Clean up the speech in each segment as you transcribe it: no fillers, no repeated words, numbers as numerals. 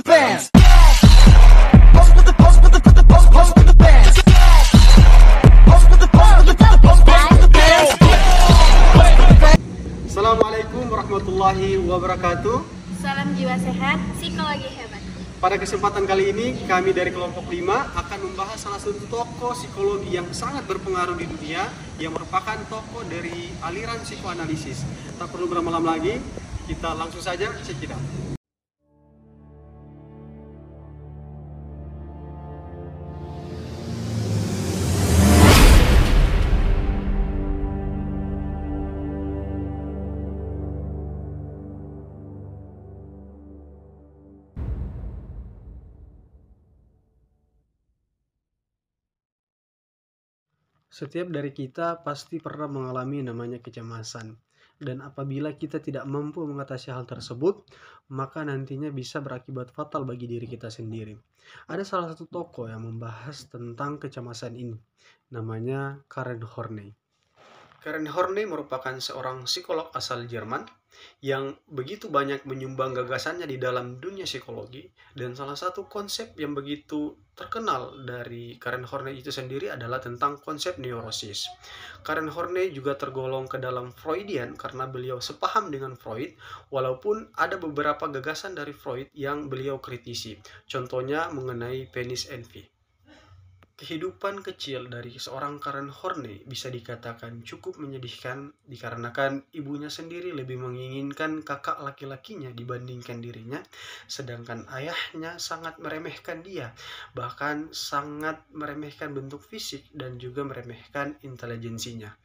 bands. Assalamualaikum warahmatullahi wabarakatuh. Salam jiwa sehat, psikologi hebat. Pada kesempatan kali ini, kami dari kelompok 5 akan membahas salah satu tokoh psikologi yang sangat berpengaruh di dunia, yang merupakan tokoh dari aliran psikoanalisis. Tak perlu berlama-lama lagi, kita langsung saja check it out. Setiap dari kita pasti pernah mengalami namanya kecemasan. Dan apabila kita tidak mampu mengatasi hal tersebut, maka nantinya bisa berakibat fatal bagi diri kita sendiri. Ada salah satu tokoh yang membahas tentang kecemasan ini. Namanya Karen Horney. Karen Horney merupakan seorang psikolog asal Jerman yang begitu banyak menyumbang gagasannya di dalam dunia psikologi, dan salah satu konsep yang begitu terkenal dari Karen Horney itu sendiri adalah tentang konsep neurosis. Karen Horney juga tergolong ke dalam Freudian karena beliau sepaham dengan Freud, walaupun ada beberapa gagasan dari Freud yang beliau kritisi, contohnya mengenai penis envy. Kehidupan kecil dari seorang Karen Horney bisa dikatakan cukup menyedihkan dikarenakan ibunya sendiri lebih menginginkan kakak laki-lakinya dibandingkan dirinya, sedangkan ayahnya sangat meremehkan dia, bahkan sangat meremehkan bentuk fisik dan juga meremehkan intelijensinya.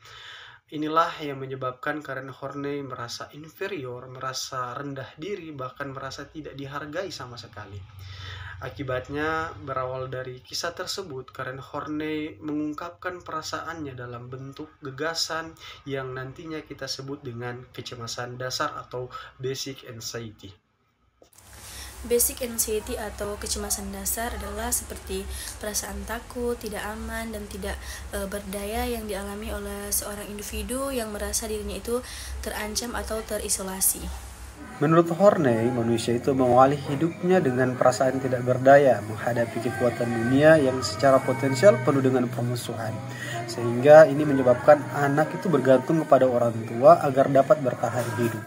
Inilah yang menyebabkan Karen Horney merasa inferior, merasa rendah diri, bahkan merasa tidak dihargai sama sekali. Akibatnya, berawal dari kisah tersebut, Karen Horney mengungkapkan perasaannya dalam bentuk gagasan yang nantinya kita sebut dengan kecemasan dasar atau basic anxiety. Basic anxiety atau kecemasan dasar adalah seperti perasaan takut, tidak aman, dan tidak berdaya yang dialami oleh seorang individu yang merasa dirinya itu terancam atau terisolasi. Menurut Horney, manusia itu mengawali hidupnya dengan perasaan tidak berdaya menghadapi kekuatan dunia yang secara potensial penuh dengan permusuhan. Sehingga ini menyebabkan anak itu bergantung kepada orang tua agar dapat bertahan hidup.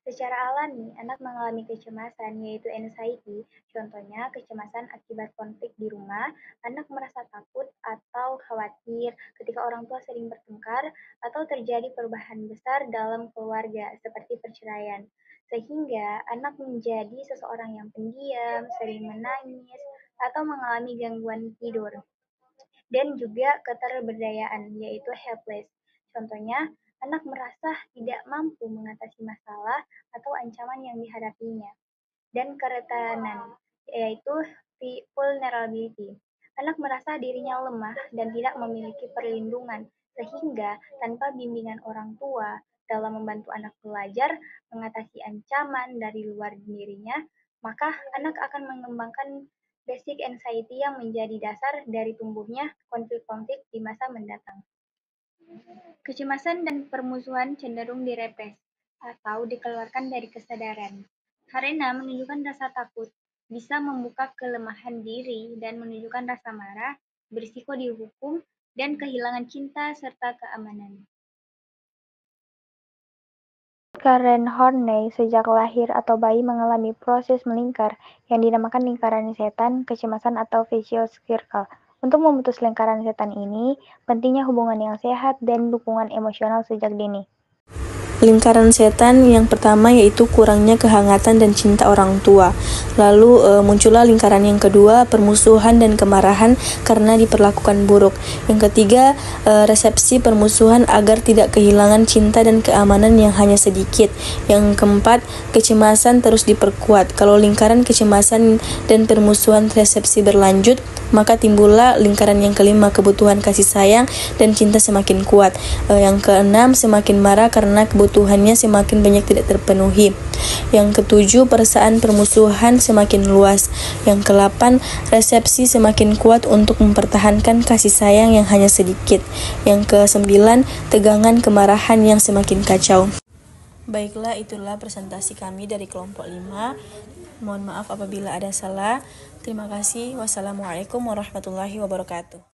Secara alami, anak mengalami kecemasan yaitu anxiety. Contohnya, kecemasan akibat konflik di rumah, anak merasa takut atau khawatir ketika orang tua sering bertengkar atau terjadi perubahan besar dalam keluarga seperti perceraian. Sehingga anak menjadi seseorang yang pendiam, sering menangis, atau mengalami gangguan tidur. Dan juga keterberdayaan, yaitu helpless. Contohnya, anak merasa tidak mampu mengatasi masalah atau ancaman yang dihadapinya. Dan kerentanan, yaitu vulnerability. Anak merasa dirinya lemah dan tidak memiliki perlindungan, sehingga tanpa bimbingan orang tua dalam membantu anak belajar mengatasi ancaman dari luar dirinya, maka anak akan mengembangkan basic anxiety yang menjadi dasar dari tumbuhnya konflik-konflik di masa mendatang. Kecemasan dan permusuhan cenderung direpres atau dikeluarkan dari kesadaran, karena menunjukkan rasa takut, bisa membuka kelemahan diri dan menunjukkan rasa marah, berisiko dihukum, dan kehilangan cinta serta keamanan. Karen Horney sejak lahir atau bayi mengalami proses melingkar yang dinamakan lingkaran setan, kecemasan atau vicious circle. Untuk memutus lingkaran setan ini, pentingnya hubungan yang sehat dan dukungan emosional sejak dini. Lingkaran setan yang pertama yaitu kurangnya kehangatan dan cinta orang tua. Lalu muncullah lingkaran yang kedua, permusuhan dan kemarahan karena diperlakukan buruk. Yang ketiga, resepsi permusuhan agar tidak kehilangan cinta dan keamanan yang hanya sedikit. Yang keempat, kecemasan terus diperkuat. Kalau lingkaran kecemasan dan permusuhan resepsi berlanjut, maka timbullah lingkaran yang kelima, kebutuhan kasih sayang dan cinta semakin kuat. Yang keenam, semakin marah karena kebutuhannya semakin banyak tidak terpenuhi. Yang ketujuh, perasaan permusuhan semakin luas. Yang ke-8, resepsi semakin kuat untuk mempertahankan kasih sayang yang hanya sedikit. Yang ke-9, tegangan kemarahan yang semakin kacau. Baiklah, itulah presentasi kami dari kelompok 5. Mohon maaf apabila ada salah. Terima kasih. Wassalamualaikum warahmatullahi wabarakatuh.